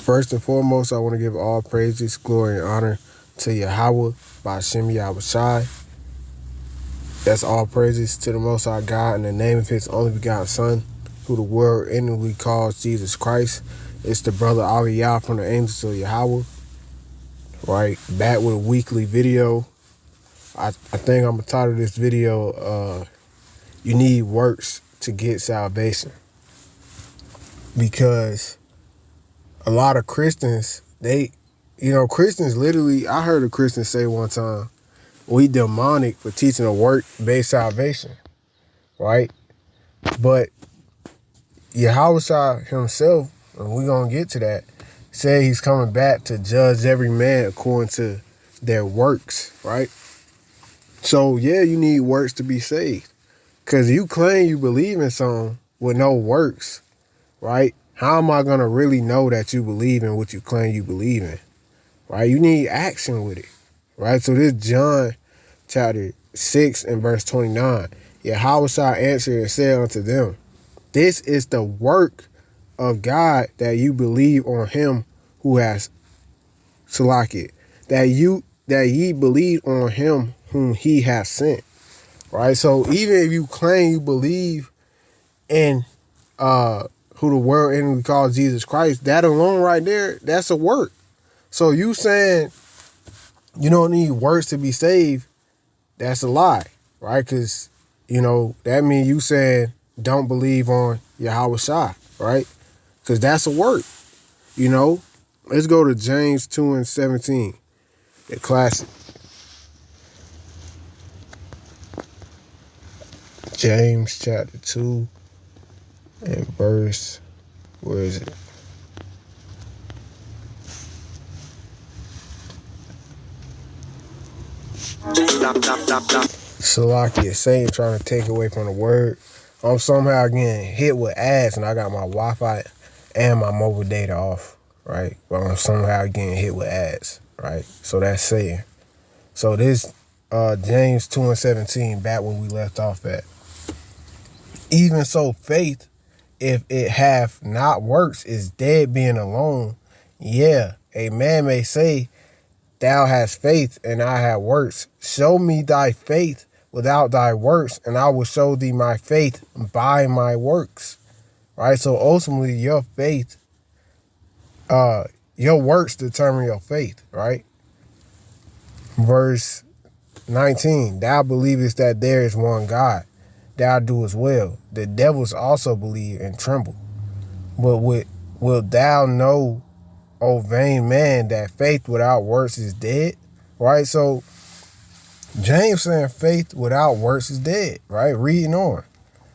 First and foremost, I want to give all praises, glory, and honor to Yahweh by Hashem Yahweh Shai. That's all praises to the Most High God in the name of His only begotten Son, who the world inwardly calls Jesus Christ. It's the brother Aliyah from the Angels of Yahweh. Right, back with a weekly video. I think I'm gonna title this video, You Need Works to Get Salvation. Because a lot of Christians, Christians literally, I heard a Christian say one time, we demonic for teaching a work-based salvation, right? But Yahweh himself, and we're going to get to that, said he's coming back to judge every man according to their works, right? So, yeah, you need works to be saved. Because you claim you believe in something with no works, right? How am I going to really know that you believe in what you claim you believe in, right? You need action with it, right? So this John chapter 6 and verse 29, Yahweh answered and said unto them, this is the work of God, that you believe on him who has Salakit, that ye believe on him whom he has sent, right? So even if you claim you believe in who the world inwardly calls Jesus Christ, that alone right there, that's a work. So you saying you don't need works to be saved, that's a lie, right? Because, that means you saying don't believe on Yahweh Shai, right? Because that's a work, Let's go to James 2 and 17, the classic. James chapter 2 and verse, where is it? Salakia, Satan trying to take away from the word. I'm somehow getting hit with ads, and I got my Wi-Fi and my mobile data off, right? But I'm somehow getting hit with ads, right? So that's Satan. So this James 2 and 17, back where we left off at. Even so, faith, if it have not works, is dead being alone. Yeah, a man may say, thou hast faith, and I have works. Show me thy faith without thy works, and I will show thee my faith by my works. Right? So ultimately, your faith, your works determine your faith, right? Verse 19, thou believest that there is one God, thou doest well. The devils also believe and tremble. But wilt thou know, O vain man, that faith without works is dead? Right? So James saying faith without works is dead, right? Reading on.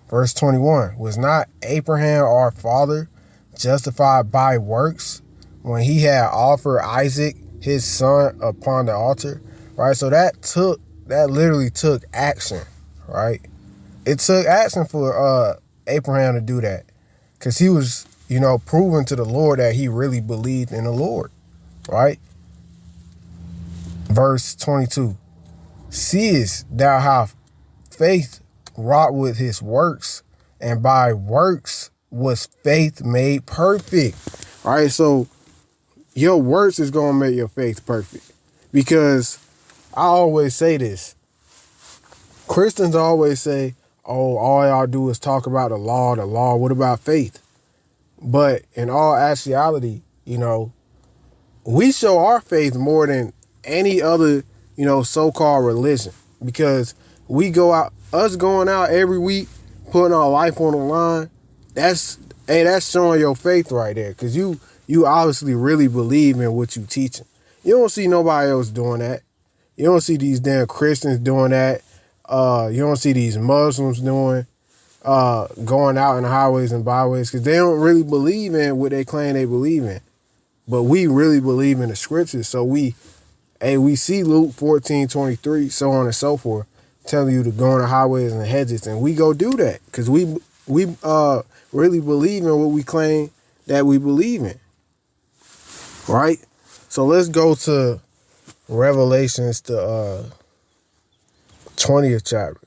Verse 21, was not Abraham our father justified by works when he had offered Isaac his son upon the altar? Right? So that literally took action, right? It took action for Abraham to do that, because he was, proving to the Lord that he really believed in the Lord, right? Verse 22, seest thou how faith wrought with his works, and by works was faith made perfect, right? So your works is going to make your faith perfect, because I always say this. Christians always say, oh, all y'all do is talk about the law. What about faith? But in all actuality, we show our faith more than any other, so-called religion, because we us going out every week, putting our life on the line. That's showing your faith right there, because you obviously really believe in what you teaching. You don't see nobody else doing that. You don't see these damn Christians doing that. You don't see these Muslims doing, going out in the highways and byways, because they don't really believe in what they claim they believe in. But we really believe in the scriptures. So we see Luke 14:23, so on and so forth, telling you to go on the highways and the hedges, and we go do that because we really believe in what we claim that we believe in, right? So let's go to Revelations, the 20th chapter.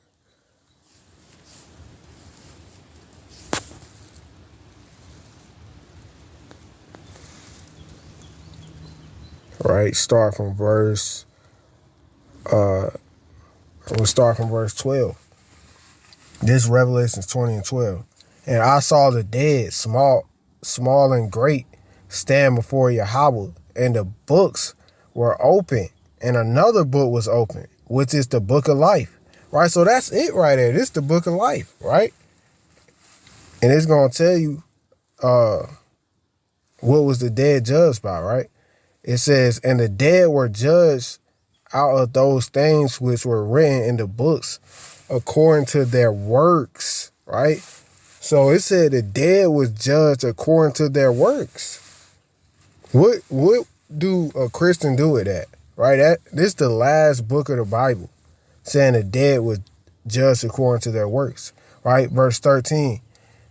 right? We'll start from verse 12. This Revelation 20 and 12. And I saw the dead, small and great, stand before Yahweh, and the books were open, and another book was open, which is the book of life. Right? So that's it right there. This is the book of life, right? And it's gonna tell you what was the dead judged by, right? It says, and the dead were judged out of those things which were written in the books according to their works, right? So it said the dead was judged according to their works. What do a Christian do with that, right? This is the last book of the Bible, saying the dead was judged according to their works, right? Verse 13,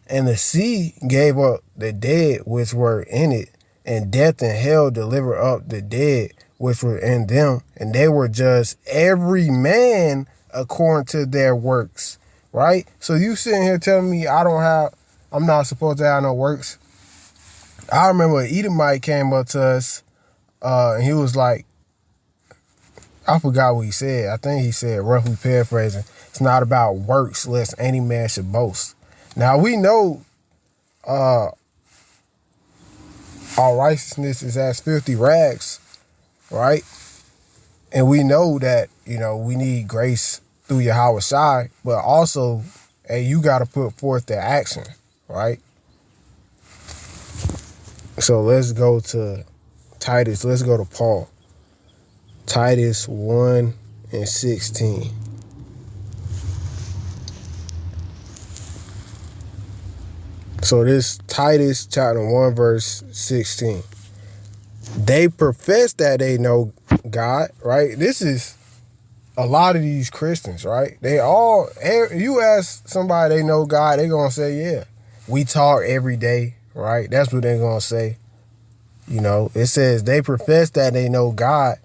and the sea gave up the dead which were in it, and death and hell delivered up the dead which were in them, and they were judged every man according to their works, right? So you sitting here telling me I'm not supposed to have no works? I remember Edomite came up to us, and he was like, I forgot what he said. I think he said, roughly paraphrasing, it's not about works lest any man should boast. Now we know our righteousness is as filthy rags, right? And we know that, we need grace through Yahweh Shai, but also, hey, you got to put forth the action, right? So let's go to Titus. Let's go to Paul. Titus 1 and 16. So this Titus chapter 1 verse 16. They profess that they know God, right? This is a lot of these Christians, right? You ask somebody they know God, they gonna say, yeah, we talk every day, right? That's what they're gonna say. It says they profess that they know God,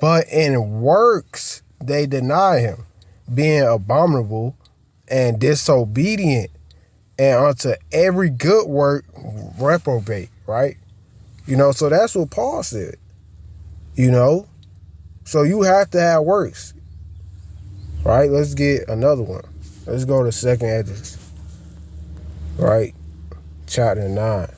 but in works they deny him, being abominable and disobedient, and unto every good work reprobate, right? So that's what Paul said, So you have to have works, right? Let's get another one. Let's go to 2nd Esdras, right? Chapter 9.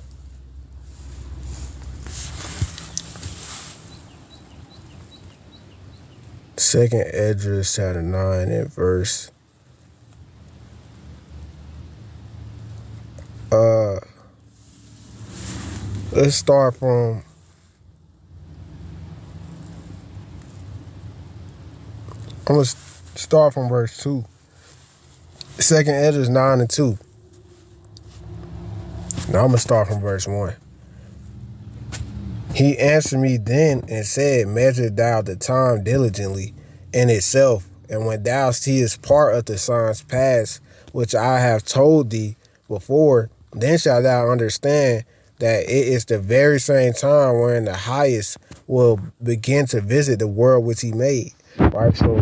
Second Esdras chapter 9 and verse let's start from I'm gonna start from verse 2. 2nd Esdras 9 and 2. Now I'm gonna start from verse 1. He answered me then and said, measure thou the time diligently in itself, and when thou seest part of the signs past, which I have told thee before, then shalt thou understand that it is the very same time wherein the highest will begin to visit the world which he made. Right? So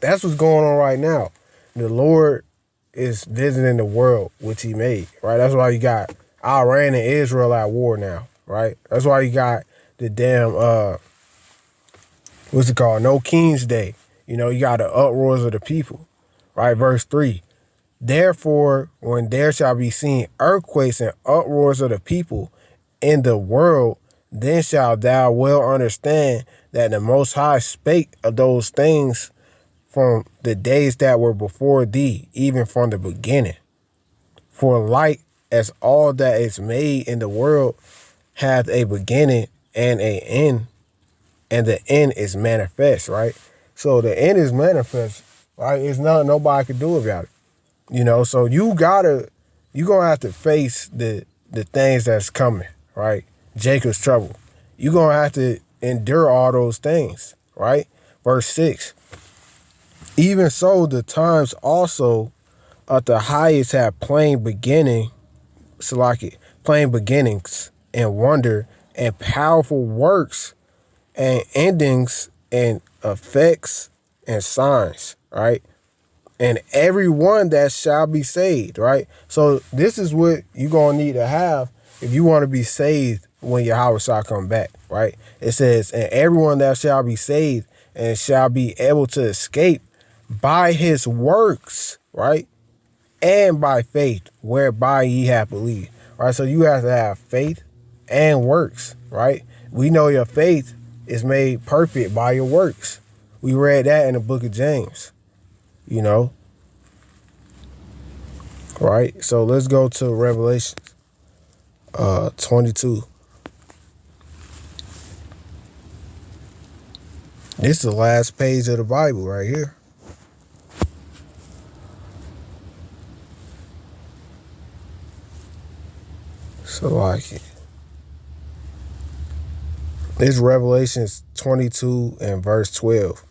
that's what's going on right now. The Lord is visiting the world which he made. Right? That's why you got Iran and Israel at war now. Right? That's why you got the damn what's it called? No King's Day. You got the uproars of the people. Right? Verse 3. Therefore, when there shall be seen earthquakes and uproars of the people in the world, then shalt thou well understand that the Most High spake of those things from the days that were before thee, even from the beginning. For like as all that is made in the world hath a beginning and an end, and the end is manifest, right? So the end is manifest, right? It's nothing nobody can do about it. So you're gonna have to face the things that's coming, right? Jacob's trouble. You're gonna have to endure all those things, right? Verse 6. Even so, the times also of the highest have plain beginnings and wonder and powerful works and endings and effects and signs, right? And everyone that shall be saved, right? So this is what you're going to need to have if you want to be saved when Yahweh shall come back, right? It says, and everyone that shall be saved and shall be able to escape by his works, right? And by faith, whereby ye have believed, right? So you have to have faith and works, right? We know your faith is made perfect by your works. We read that in the book of James, you know, right? So let's go to Revelation 22. This is the last page of the Bible right here. So like, it's Revelations 22 and verse 12.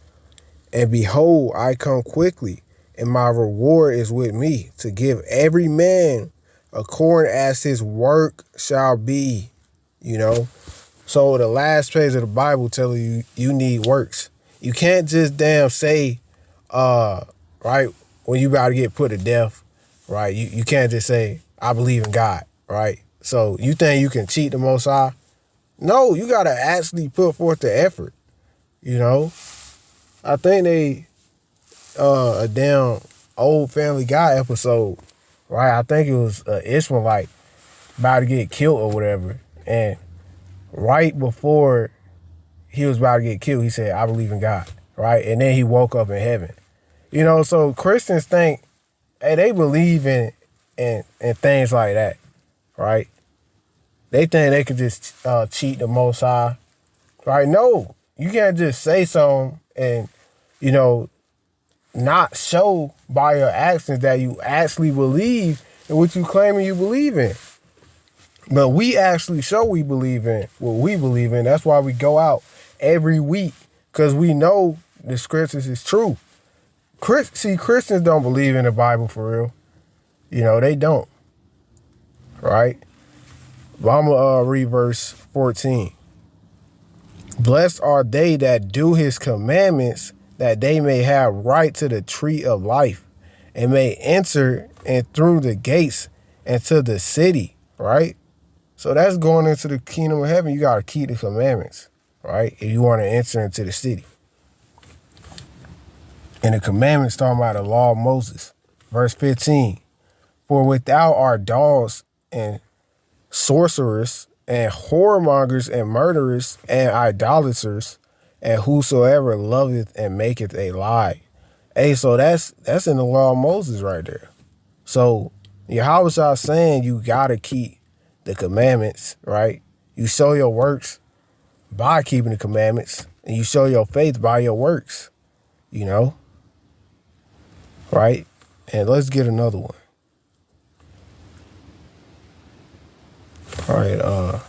And behold, I come quickly, and my reward is with me, to give every man according as his work shall be, you know. So the last page of the Bible telling you you need works. You can't just damn say, right, when you about to get put to death, right, you can't just say, I believe in God, right? So you think you can cheat the Most High? No, you got to actually put forth the effort, you know. I think they, a damn old Family Guy episode, right? I think it was Ishmaelite about to get killed or whatever. And right before he was about to get killed, he said, I believe in God, right? And then he woke up in heaven. You know, so Christians think, hey, they believe in things like that, right? They think they could just cheat the Most High, right? No, you can't just say something and, you know, not show by your actions that you actually believe in what you claiming you believe in. But we actually show we believe in what we believe in. That's why we go out every week, because we know the scriptures is true. See, Christians don't believe in the Bible for real. You know, they don't. Right? But I'm going to read verse 14. Blessed are they that do his commandments, that they may have right to the tree of life, and may enter in through the gates into the city, right? So that's going into the kingdom of heaven. You got to keep the commandments, right? If you want to enter into the city. And the commandments talking about the law of Moses. Verse 15. For without are dogs and sorcerers and whoremongers and murderers and idolaters and whosoever loveth and maketh a lie. Hey, so that's in the law of Moses right there. So Yahweh saying you got to keep the commandments, right? You show your works by keeping the commandments, and you show your faith by your works, you know? Right? And let's get another one. All right,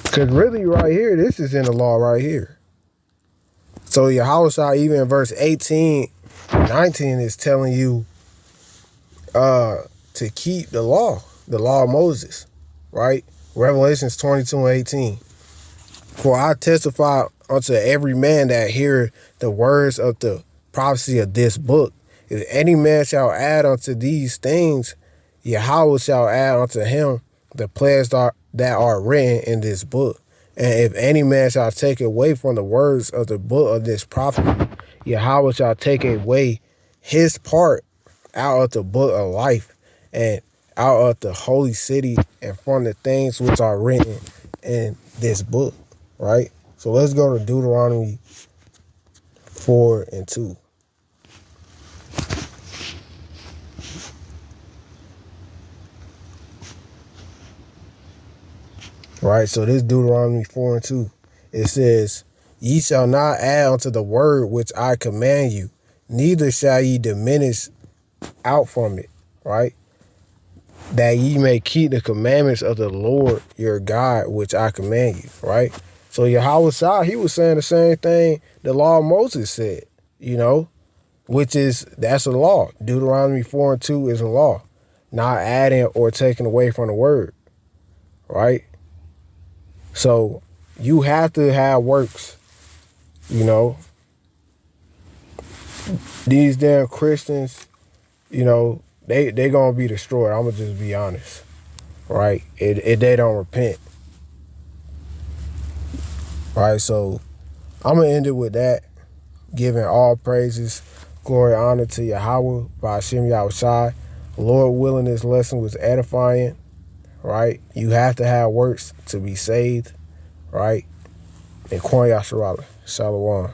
because really right here, this is in the law right here. So Yahweh even in verse 18, 19 is telling you to keep the law of Moses, right? Revelations 22 and 18. For I testify unto every man that heareth the words of the prophecy of this book. If any man shall add unto these things, Yahweh shall add unto him the plagues that are written in this book. And if any man shall take away from the words of the book of this prophecy, Yahweh shall take away his part out of the book of life and out of the holy city and from the things which are written in this book, right? So let's go to Deuteronomy 4 and 2. Right, so this Deuteronomy 4 and 2, it says, ye shall not add unto the word which I command you, neither shall ye diminish out from it, right? That ye may keep the commandments of the Lord your God, which I command you, right? So Yahweh Shah, he was saying the same thing the law of Moses said, you know, that's a law. Deuteronomy 4 and 2 is a law, not adding or taking away from the word, right? So you have to have works, you know. These damn Christians, you know, they gonna be destroyed. I'm gonna just be honest, right? If they don't repent, right? So I'm gonna end it with that, giving all praises, glory, honor to Yahweh by Hashem Yahushai. Lord willing, this lesson was edifying, right? You have to have works to be saved, right? And Kwon Yasharala, Shalom.